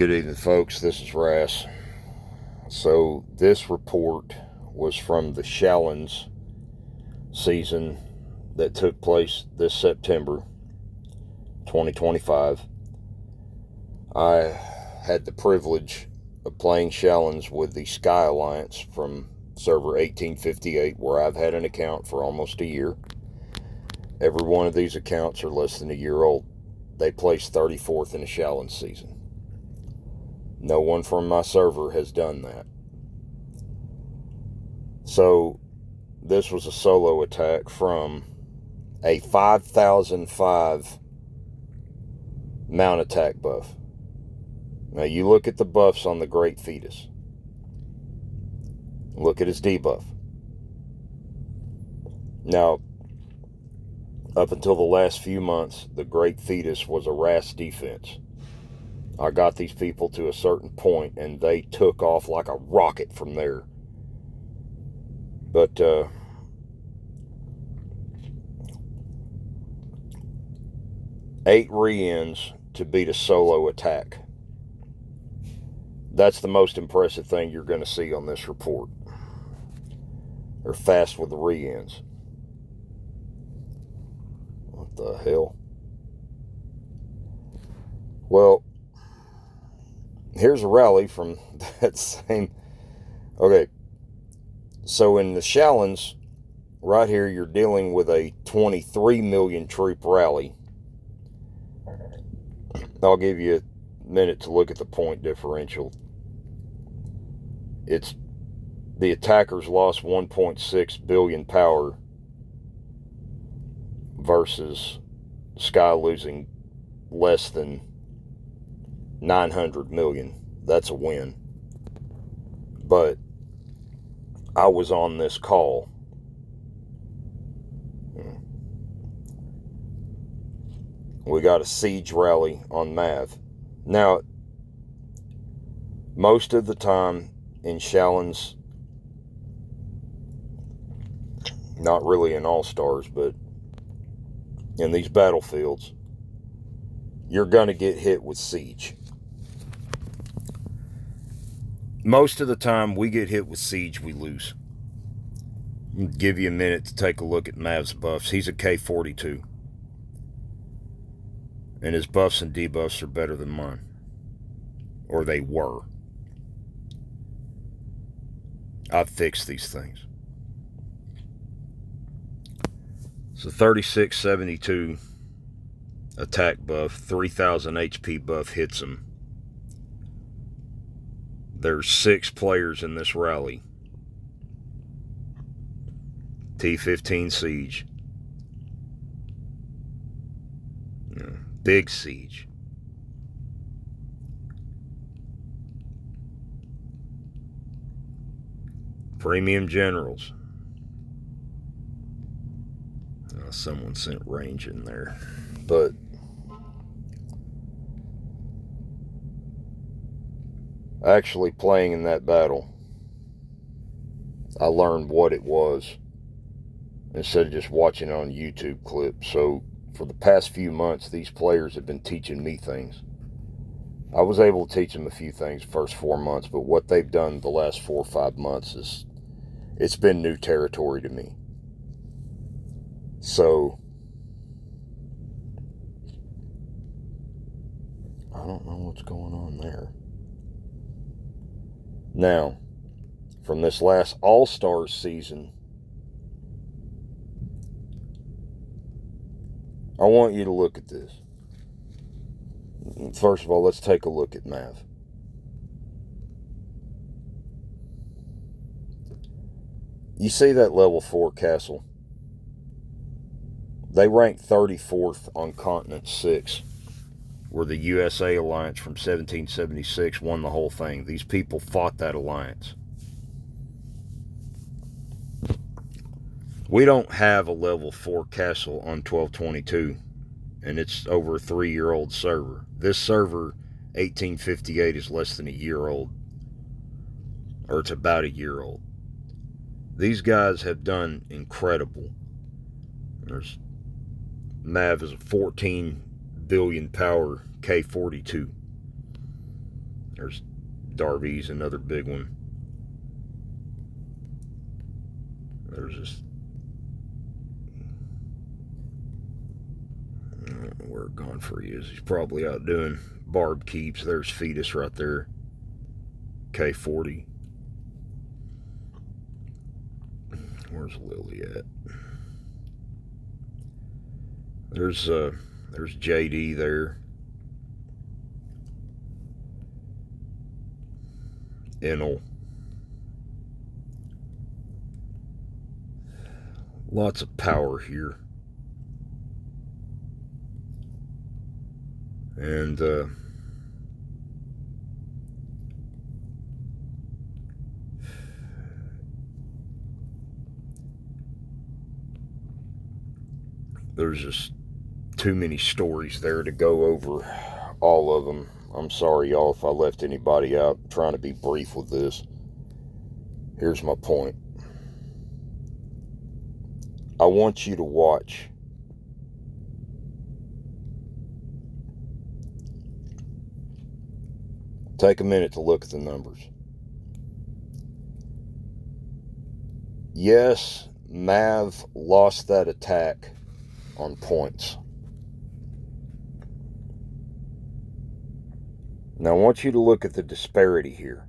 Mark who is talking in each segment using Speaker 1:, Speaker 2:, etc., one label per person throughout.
Speaker 1: Good evening, folks. This is Rass. So this report was from the Shallons season that took place this September 2025. I had the privilege of playing Shallons with the Sky Alliance from server 1858, where I've had an account for almost a year. Every one of these accounts are less than a year old. They placed 34th in the Shallons season. No one from my server has done that. So this was a solo attack from a 5005 mount attack buff. Now you look at the buffs on the Great Fetus. Look at his debuff. Now, up until the last few months, the Great Fetus was a RAS defense. I got these people to a certain point and they took off like a rocket from there. But 8 re-ins to beat a solo attack. That's the most impressive thing you're going to see on this report. They're fast with the re-ins. What the hell? Well, here's a rally from that same... Okay, so in the Shallons, right here, you're dealing with a 23 million troop rally. I'll give you a minute to look at the point differential. It's the attackers lost 1.6 billion power versus Sky losing less than 900 million. That's a win. But I was on this call. We got a siege rally on Mav. Now, most of the time in Shallons, not really in All-Stars, but in these battlefields, you're going to get hit with siege. Most of the time we get hit with siege, we lose. I'll give you a minute to take a look at Mav's buffs. He's a K42. And his buffs and debuffs are better than mine. Or they were. I've fixed these things. So 3672 attack buff, 3000 HP buff hits him. There's 6 players in this rally. T15 siege. Big siege. Premium generals. Someone sent range in there. But actually playing in that battle, I learned what it was instead of just watching it on YouTube clips. So for the past few months, these players have been teaching me things. I was able to teach them a few things the first 4 months, but what they've done the last 4 or 5 months it's been new territory to me. So I don't know what's going on there. Now, from this last All-Stars season, I want you to look at this. First of all, let's take a look at Mav. You see that level 4 castle? They ranked 34th on Continent 6, where the USA Alliance from 1776 won the whole thing. These people fought that alliance. We don't have a level 4 castle on 1222, and it's over a 3-year-old server. This server, 1858, is less than a year old, or it's about a year old. These guys have done incredible. There's Mav is a 14 billion power K42. There's Darby's, another big one. There's this. I don't know where Godfrey is. He's probably out doing barb keeps. There's Fetus right there. K40. Where's Lily at? There's JD there. Enel. Lots of power here. And there's just too many stories there to go over all of them. I'm sorry, y'all, if I left anybody out. I'm trying to be brief with this. Here's my point. I want you to watch. Take a minute to look at the numbers. Yes, Mav lost that attack on points. Now I want you to look at the disparity here.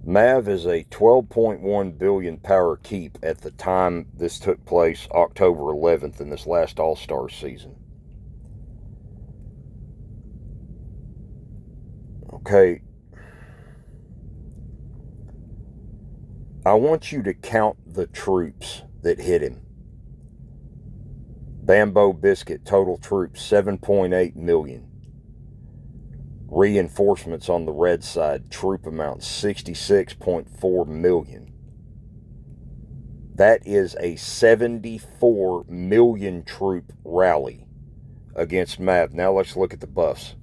Speaker 1: Mav is a 12.1 billion power keep at the time this took place, October 11th, in this last All-Star season. Okay. I want you to count the troops that hit him. Bambo Biscuit, total troops, 7.8 million. Reinforcements on the red side, troop amount, 66.4 million. That is a 74 million troop rally against Mav. Now let's look at the buffs.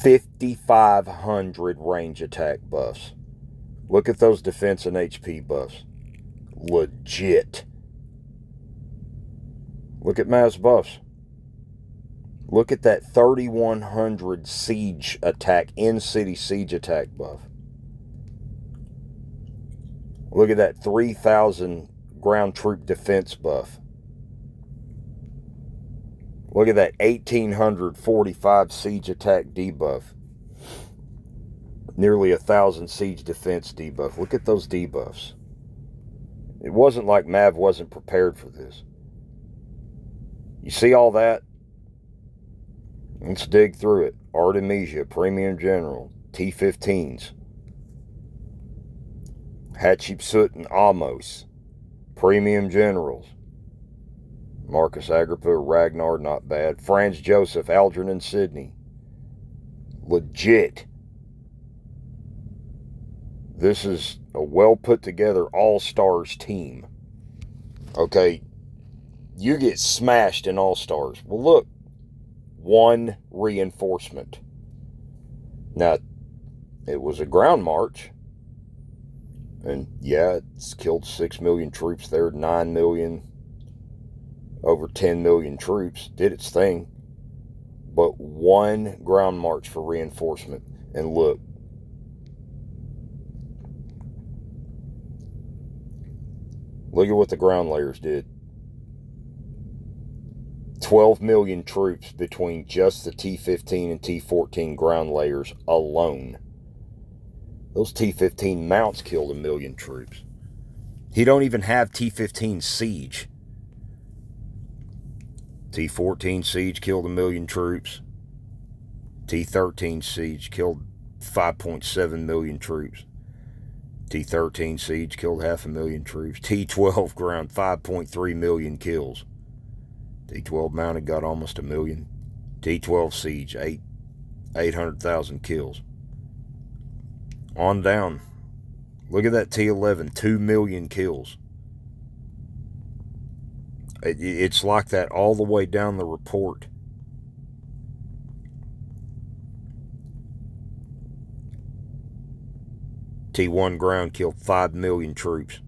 Speaker 1: 5,500 range attack buffs. Look at those defense and HP buffs. Legit. Look at Mav's buffs. Look at that 3,100 siege attack, in-city siege attack buff. Look at that 3,000 ground troop defense buff. Look at that 1,845 siege attack debuff. Nearly 1,000 siege defense debuff. Look at those debuffs. It wasn't like Mav wasn't prepared for this. You see all that? Let's dig through it. Artemisia, Premium General, T-15s. Hatshepsut and Amos, Premium Generals. Marcus Agrippa, Ragnar, not bad. Franz Joseph, Algernon Sidney. Legit. This is a well put together All-Stars team. Okay, you get smashed in All-Stars. Well, look, one reinforcement. Now, it was a ground march. And yeah, it's killed 6 million troops there, 9 million, over 10 million troops. Did its thing. But one ground march for reinforcement. And look. Look at what the ground layers did. 12 million troops between just the T-15 and T-14 ground layers alone. Those T-15 mounts killed 1 million troops. He don't even have T-15 siege. T-14 siege killed 1 million troops. T-13 siege killed 5.7 million troops. T-13 siege killed 500,000 troops. T-12 ground, 5.3 million kills. T-12 mounted got almost 1 million. T-12 siege, 800,000 kills. On down. Look at that T-11, 2 million kills. It's like that all the way down the report. T-1 ground killed 5 million troops.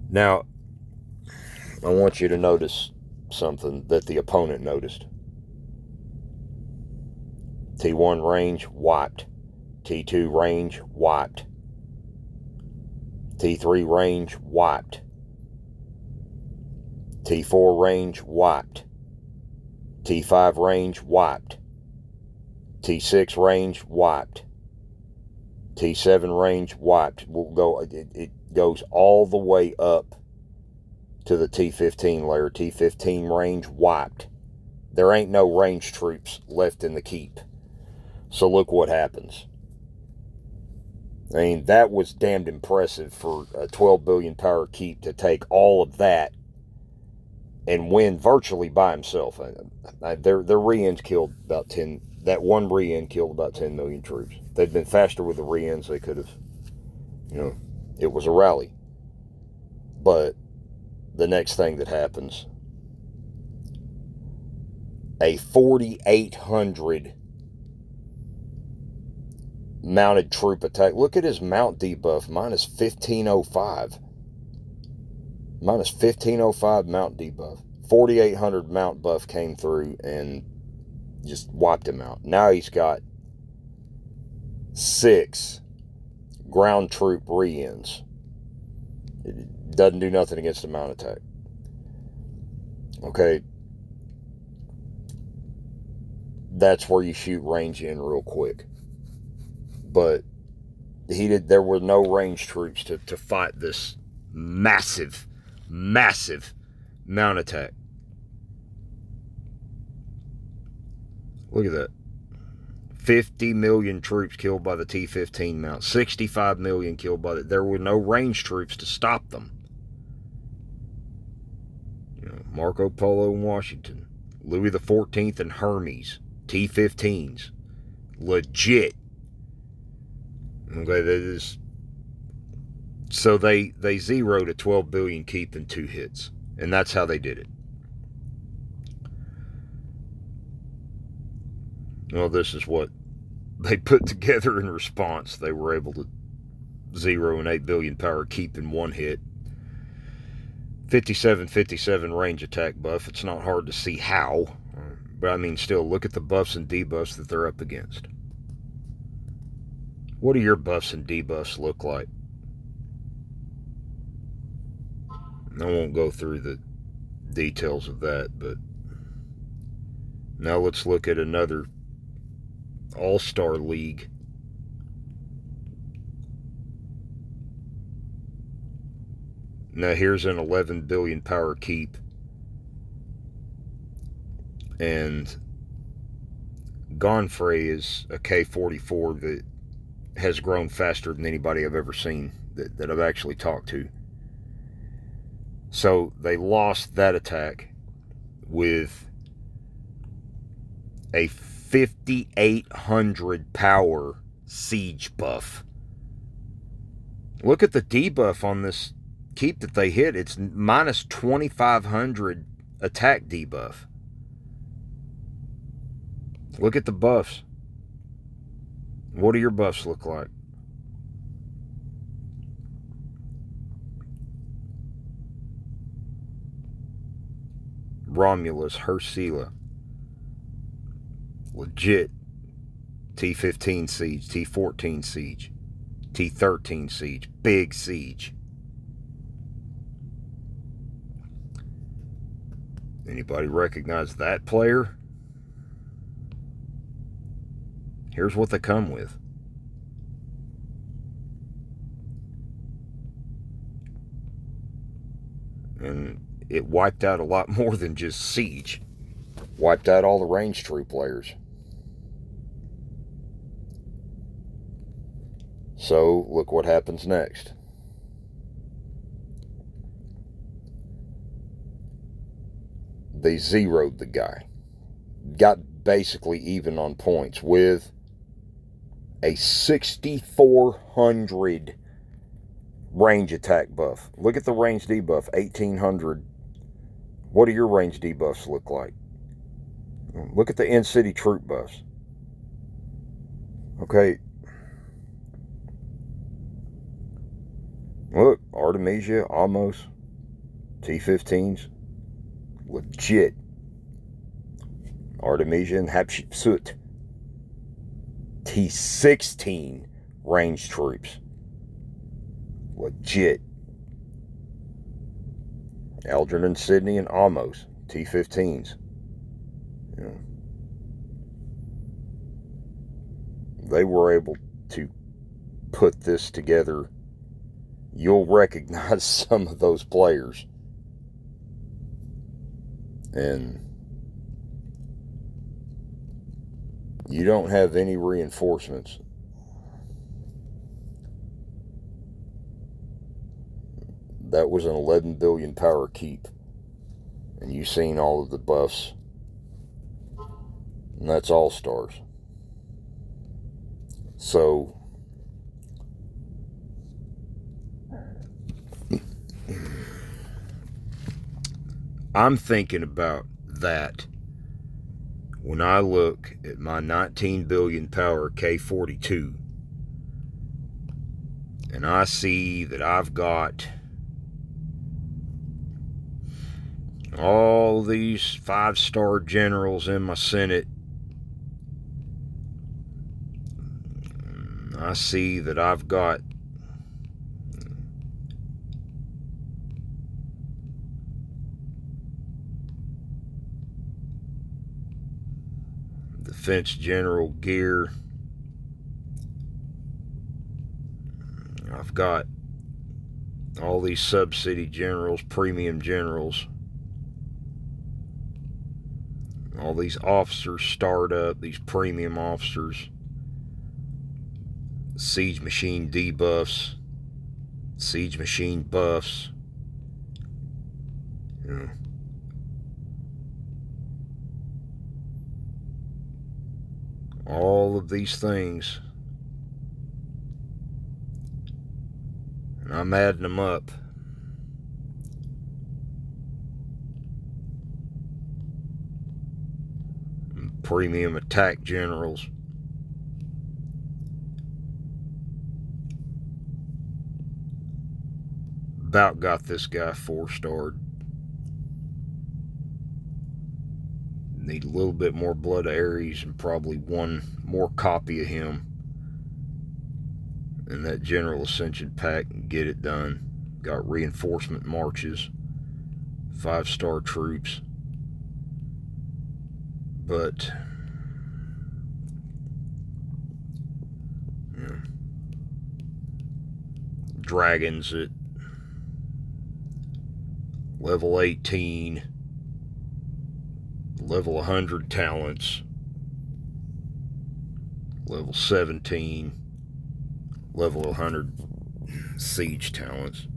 Speaker 1: Now, I want you to notice something that the opponent noticed. T1 range, wiped. T2 range, wiped. T3 range, wiped. T4 range, wiped. T5 range, wiped. T6 range, wiped. T7 range, wiped. It goes all the way up to the T15 layer. T15 range, wiped. There ain't no range troops left in the keep. So look what happens. I mean, that was damned impressive for a 12 billion power keep to take all of that and win virtually by himself. Their re-ends killed about 10. That one re-end killed about 10 million troops. If they'd been faster with the re-ends, they could have, it was a rally. But the next thing that happens, a 4,800 mounted troop attack. Look at his mount debuff, minus 1505. Minus 1505 mount debuff. 4,800 mount buff came through and just wiped him out. Now he's got 6 ground troop re-ends. It doesn't do nothing against the mount attack. Okay. That's where you shoot range in real quick. But there were no range troops to fight this massive mount attack. Look at that. 50 million troops killed by the T-15 mount. 65 million killed by the... There were no range troops to stop them. Marco Polo in Washington. Louis XIV and Hermes. T-15s. Legit. Okay, so they zeroed a 12 billion keep in 2 hits. And that's how they did it. Well, this is what they put together in response. They were able to zero an 8 billion power keep in 1 hit. 57 range attack buff. It's not hard to see how. But I mean, still, look at the buffs and debuffs that they're up against. What do your buffs and debuffs look like? I won't go through the details of that, but now let's look at another All-Star League. Now here's an 11 billion power keep, and Gonfrey is a K-44 that has grown faster than anybody I've ever seen that I've actually talked to. So they lost that attack with a 5,800 power siege buff. Look at the debuff on this keep that they hit. It's minus 2,500 attack debuff. Look at the buffs. What do your buffs look like? Romulus, Hersila. Legit. T-15 siege, T-14 siege, T-13 siege, big siege. Anybody recognize that player? Here's what they come with. And it wiped out a lot more than just siege. Wiped out all the range troop layers. So, look what happens next. They zeroed the guy. Got basically even on points with a 6,400 range attack buff. Look at the range debuff, 1,800. What do your range debuffs look like? Look at the in-city troop buffs. Okay. Look, Artemisia, Amos, T-15s. Legit. Artemisian Hatshepsut. T-16 range troops. Legit. Algernon, Sydney, and Amos. T-15s. You know, they were able to put this together. You'll recognize some of those players. And you don't have any reinforcements. That was an 11 billion power keep. And you've seen all of the buffs. And that's all stars. So I'm thinking about that when I look at my 19 billion power K-42 and I see that I've got all these 5-star generals in my Senate. I see that I've got defense general gear. I've got all these subsidy generals, premium generals. All these officers start up, these premium officers. Siege machine debuffs. Siege machine buffs. You know. All of these things. And I'm adding them up. Premium attack generals. About got this guy 4-starred. Need a little bit more Blood of Ares and probably one more copy of him in that General Ascension pack and get it done. Got reinforcement marches. 5-star troops. But you know, dragons at level 18, level 100 talents, level 17, level 100 siege talents.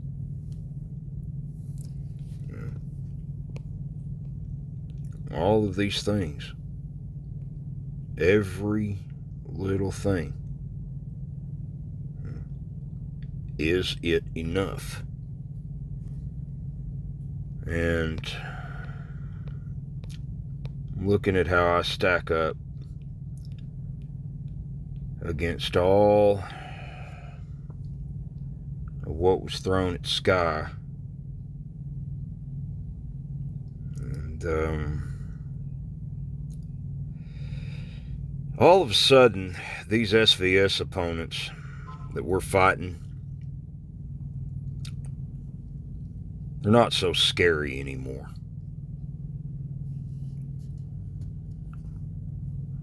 Speaker 1: All of these things. Every little thing. Is it enough? And looking at how I stack up against all of what was thrown at Sky. And all of a sudden, these SVS opponents that we're fighting, they're not so scary anymore.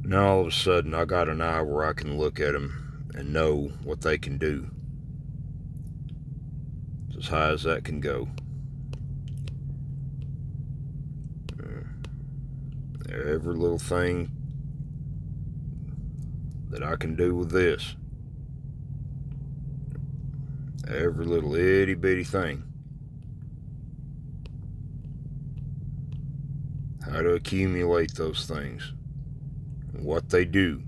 Speaker 1: Now all of a sudden, I got an eye where I can look at them and know what they can do. It's as high as that can go. Every little thing that I can do with this. Every little itty bitty thing. How to accumulate those things. What they do.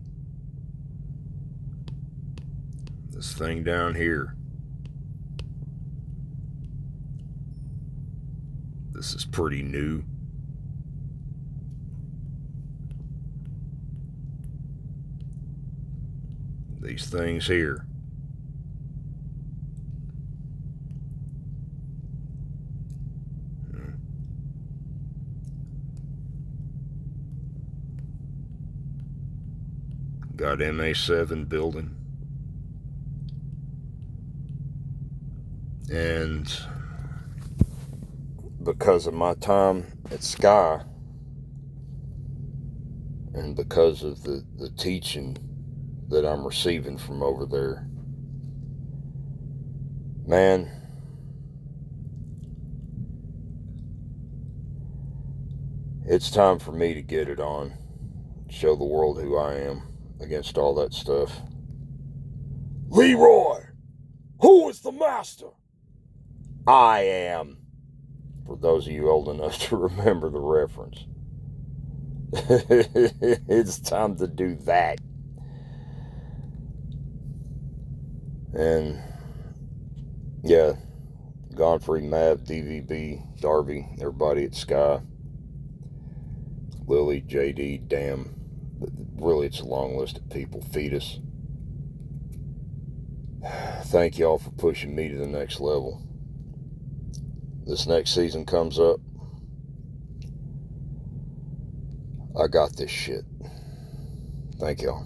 Speaker 1: This thing down here. This is pretty new. These things here. got MA7 building. And because of my time at Sky, and because of the teaching that I'm receiving from over there, man, it's time for me to get it on. Show the world who I am against all that stuff. Leroy, who is the master? I am. For those of you old enough to remember the reference. It's time to do that. And yeah, Godfrey, Mav, DVB, Darby, everybody at Sky, Lily, JD, damn, really it's a long list of people. Fetus. Thank y'all for pushing me to the next level. This next season comes up, I got this shit. Thank y'all.